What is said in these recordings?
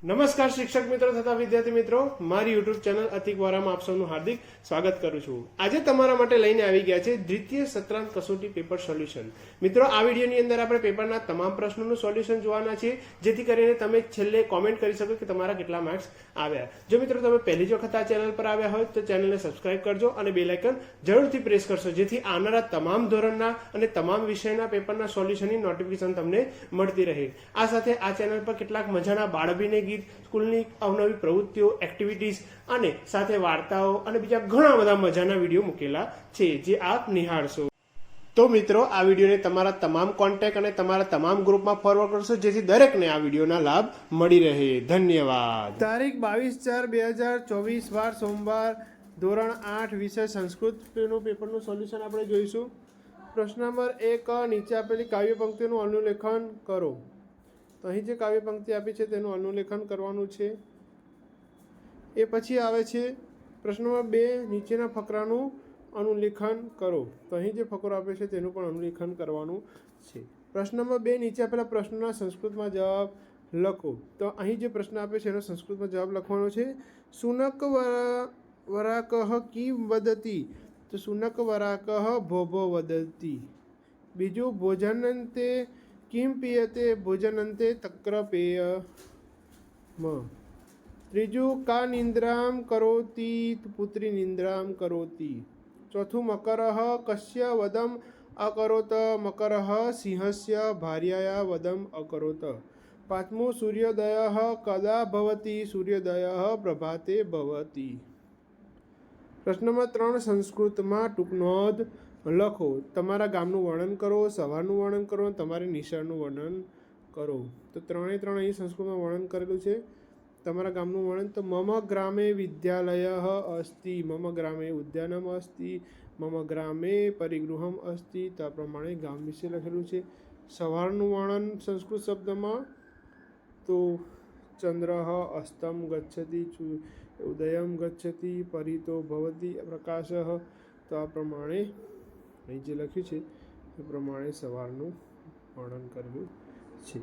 નમસ્કાર શિક્ષક મિત્રો તથા વિદ્યાર્થી મિત્રો, મારી યુટ્યુબ ચેનલ અતિકવારામાં આપ સૌનું હાર્દિક સ્વાગત કરું છું। આજે તમારા માટે લઈને આવી ગયા છે દ્વિતીય સત્રાંત કસોટી પેપર સોલ્યુશન। મિત્રો, આ વિડીયોની અંદર આપણે પેપરના તમામ પ્રશ્નોનું સોલ્યુશન જોવાના છે, જેથી કરીને તમે છેલ્લે કોમેન્ટ કરી શકો કે તમારા કેટલા માર્ક્સ આવ્યા। જો મિત્રો તમે પહેલી જ વખત આ ચેનલ પર આવ્યા હોય તો ચેનલને સબસ્ક્રાઇબ કરજો અને બેલ આઇકન જરૂરથી પ્રેસ કરશો, જેથી આવનારા તમામ ધોરણના અને તમામ વિષયના પેપરના સોલ્યુશનની નોટિફિકેશન તમને મળતી રહે। આ સાથે આ ચેનલ પર કેટલાક મજાના બાળભીને ગીત, સ્કૂલની અવનવી પ્રવૃત્તિઓ, એક્ટિવિટીઝ અને સાથે વાર્તાઓ અને બીજા ઘણા બધા મજાના વિડીયો મૂકેલા છે, જે આપ નિહાળશો। તો મિત્રો, આ વિડીયોને તમારા તમામ કોન્ટેક્ટ અને તમારા તમામ ગ્રુપમાં ફોરવર્ડ કરશો, જેથી દરેકને આ વિડીયોના લાભ મળી રહે। ધન્યવાદ। તારીખ 22/4/2024 વાર સોમવાર, ધોરણ 8 વિષય સંસ્કૃતનું પેપરનું સોલ્યુશન આપણે જોઈશું। પ્રશ્ન નંબર 1, નીચે આપેલી કાવ્ય પંક્તિનું અનુલેખન કરો। તો અહીં જે કાવ્ય પંક્તિ આપી છે તેનું અનુલેખન કરવાનું છે। એ પછી આવે છે પ્રશ્ન નંબર 2, નીચેના ફકરાનું અનુલેખન કરો। તો અહીં જે ફકરો આપે છે તેનું પણ અનુલેખન કરવાનું છે। પ્રશ્ન નંબર 2, નીચે આપેલા પ્રશ્નોના સંસ્કૃતમાં જવાબ લખો। તો અહીં જે પ્રશ્ન આપે છે એનો સંસ્કૃતમાં જવાબ લખવાનો છે। શુનક વરાકઃ કિમ વદતિ? તો શુનક વરાકઃ ભોભો વદતિ। બીજું, ભોજનંતે કિમ પિયતે? ભોજનંતે તક્ર પેયમ। ત્રીજું, કા નિંદ્રામ કરોતિ? પુત્રી નિંદ્રામ કરોતિ। ચોથું, મકરઃ કસ્ય વદમ અકરોત? મકરઃ સિંહસ્ય ભાર્યાયા વદમ અકરોત। પાંચમું, સૂર્યોદયઃ કદા ભવતિ? સૂર્યોદયઃ પ્રભાતે ભવતિ। પ્રશ્ન નંબર 3, સંસ્કૃતમાં ટૂંક નોંધ લખો। તમારા ગામનું વર્ણન કરો, સવારનું વર્ણન કરો, તમારી નિશાળનું વર્ણન કરો। તો 3 અહીં સંસ્કૃતમાં વર્ણન કરેલું છે। તમારા ગામનું વર્ણન, તો મમ ગ્રામે વિદ્યાલયઃ અસ્તિ, મમ ગ્રામે ઉદ્યાનમ અસ્તિ, મમ ગ્રામે પરિગૃહમ અસ્તિ। તો આ પ્રમાણે ગામ વિશે લખેલું છે। સવારનું વર્ણન સંસ્કૃત શબ્દમાં, તો ચંદ્રઃ અસ્તમ ગચ્છતિ, ઉદયમ ગચ્છતિ, પરિતો ભવતિ પ્રકાશઃ। તો આ પ્રમાણે અહીં જે લખ્યું છે એ પ્રમાણે સવારનું વર્ણન કરેલું છે।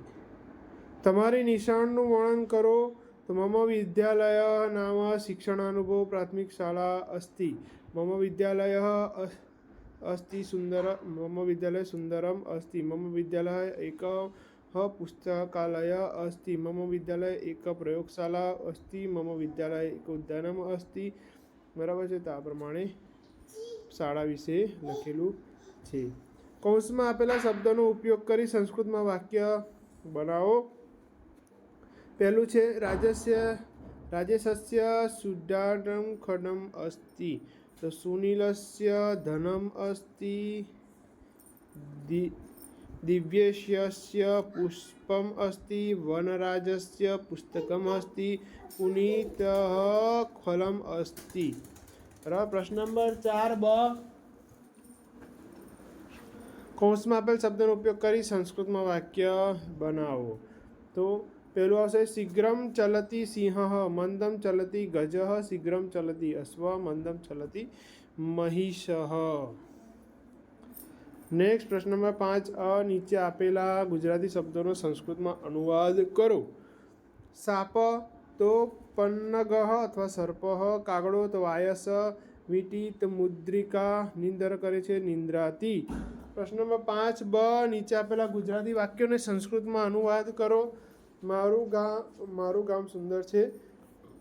તમારી નિશાળનું વર્ણન કરો। તો મમ વિદ્યાલય નામ શિક્ષણાનુભવ પ્રાથમિક શાળા અસ્તિ, મમ વિદ્યાલય અસ્તિ સુંદર, મમ વિદ્યાલય સુંદરમ અસ્તિ, મમ વિદ્યાલય એક પુસ્તકાલય અસ્તિ, મમ વિદ્યાલય એક પ્રયોગશાળા અસ્તિ, મમ વિદ્યાલય એક ઉદ્યાનમ અસ્તિ। બરાબર છે। તો આ પ્રમાણે શાળા વિશે લખેલું છે। કૌંસમાં આપેલા શબ્દોનો ઉપયોગ કરી સંસ્કૃતમાં વાક્ય બનાવો। પહેલું છે, રાજેશસ્ય સુડાડમ ખડમ અસ્તિ। તો સુનીલસ્ય ધનમ અસ્તિ, દિવ્યેશસ્ય પુષ્પમ અસ્તિ, વનરાજસ્ય પુસ્તકમ અસ્તિ, પુનીતઃ ફલમ અસ્તિ। બરાબર। પ્રશ્ન નંબર 4, બ, કૌંસમાં આપેલ શબ્દનો ઉપયોગ કરી સંસ્કૃતમાં વાક્ય બનાવો। તો પહેલું આવશે, શીઘ્રમ ચલતિ સિંહ, મંદમ ચલતિ ગજઃ, શીઘ્રમ ચલતિ અશ્વ, મંદમ ચલતિ મહિષઃ। નેક્સ્ટ, પ્રશ્ન નંબર 5, નીચે આપેલા ગુજરાતી શબ્દોનો સંસ્કૃતમાં અનુવાદ કરો। સાપ, તો પન્નગઃ અથવા સર્પઃ। કાગડો, તો વાયસ। વીંટી, તો મુદ્રિકા, નિંદર કરે છે, નિંદ્રાતી। પ્રશ્ન નંબર 5, બ, નીચે આપેલા ગુજરાતી વાક્યોને સંસ્કૃતમાં અનુવાદ કરો। મારું ગામ સુંદર છે।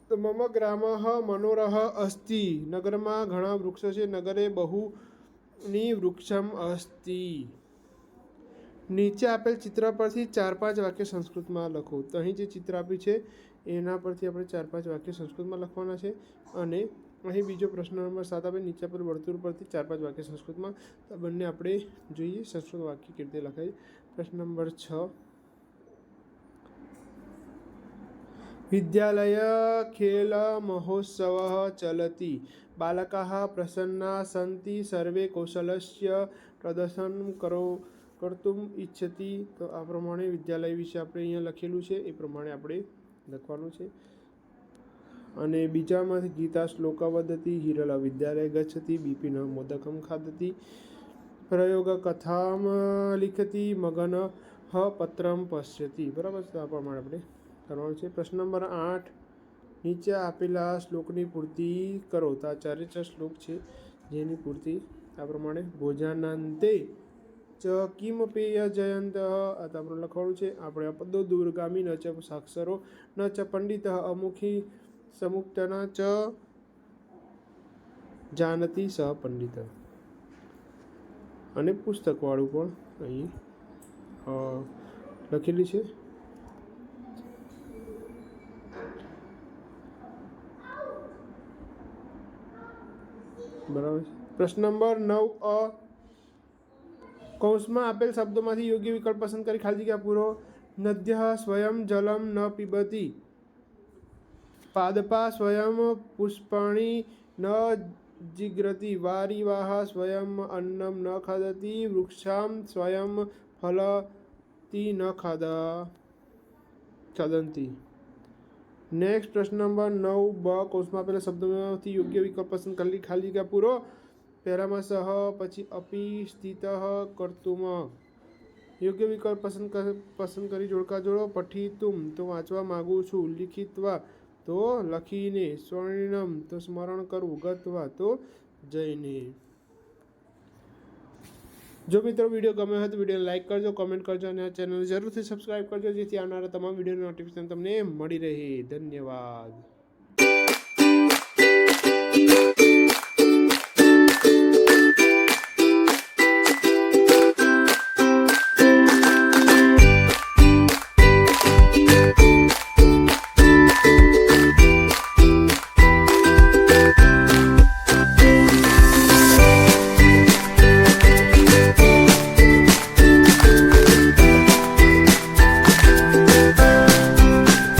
તો મમ ગ્રામઃ મનોરઃ અસ્તિ, નગરમાં ઘણા વૃક્ષો છે, નગરે બહૂની વૃક્ષમ અસ્તિ। નીચે આપેલ ચિત્ર પરથી 4-5 વાક્ય સંસ્કૃતમાં લખો। તો અહીં જે ચિત્ર આપ્યું છે એના પરથી આપણે 4-5 વાક્ય સંસ્કૃતમાં લખવાના છે। અને અહીં બીજો પ્રશ્ન નંબર 7 આપણે નીચે આપેલ વર્તુળ પરથી 4-5 વાક્ય સંસ્કૃતમાં, તો બંને આપણે જોઈએ સંસ્કૃત વાક્ય કેવી રીતે લખાય। પ્રશ્ન નંબર 6, વિદ્યાલય ખેલ મહોત્સવ ચલતિ, બાલકાઃ પ્રસન્ના સન્તિ, સર્વે કૌશલસ્ય પ્રદર્શનમ કર્તુમ ઇચ્છતિ। તો આ પ્રમાણે વિદ્યાલય વિશે આપણે અહીંયા લખેલું છે એ પ્રમાણે આપણે લખવાનું છે। અને બીજામાંથી, ગીતા શ્લોક વદતિ, હિરલ વિદ્યાલય ગચ્છતિ, બિપિન મોદકમ ખાદતિ, પ્રયોગ કથામ લિખતિ, મગન પત્રમ પશ્યતિ। બરાબર છે। તો આ પ્રમાણે આપણે કરવાનું છે. પ્રશ્ન નંબર 8, નીચે આપેલા શ્લોકની પૂર્તિ કરો. તો આ 4 શ્લોક છે જેની પૂર્તિ આ પ્રમાણે. ભોજાનાંતે ચ કિમ પેય જયંત, આ તો આપણે લખવાનું છે. આપણે અપદો દૂરગામી ન ચ સાક્ષરો ન ચ પંડિત અમુખી સમુક્તના ચ જાનતી સહ પંડિત. અને પુસ્તકવાળું પણ અહીં લખેલી છે. બરાબર. પ્રશ્ન નંબર 9 કૌંસમાં આપેલ શબ્દોમાંથી યોગ્ય વિકલ્પ પસંદ કરી ખાલી જગ્યા પૂરો. નદ્ય સ્વયં જલમ ન પીબતી, પાદપા સ્વયં પુષ્પાણી ન જિગ્રતી, વારિવાહ સ્વયં અન્નમ ન ખાદતી, વૃક્ષામ સ્વયં ફલતી ન ખાદંતી. નેક્સ્ટ પ્રશ્ન નંબર 9 કૌંસમાં આપેલા શબ્દોમાંથી યોગ્ય વિકલ્પ પસંદ કરી ખાલી જગ્યા પૂરો. પહેલામાં સહ, પછી અપી, સ્થિત, કર્તુમ. યોગ્ય વિકલ્પ પસંદ કરી જોડકા જોડો. પઠિતુમ તો વાંચવા માગું છું, લિખિત્વા તો લખીને, સ્વર્ણિમ તો સ્મરણ કરવું, ગત્વા તો જઈને. જો મિત્રો વિડીયો ગમ્યો હોય તો વિડીયોને લાઇક કરજો, કોમેન્ટ કરજો અને આ ચેનલને જરૂરથી સબસ્ક્રાઈબ કરજો જેથી આવનારા તમામ વિડીયોની નોટિફિકેશન તમને મળી રહે. ધન્યવાદ.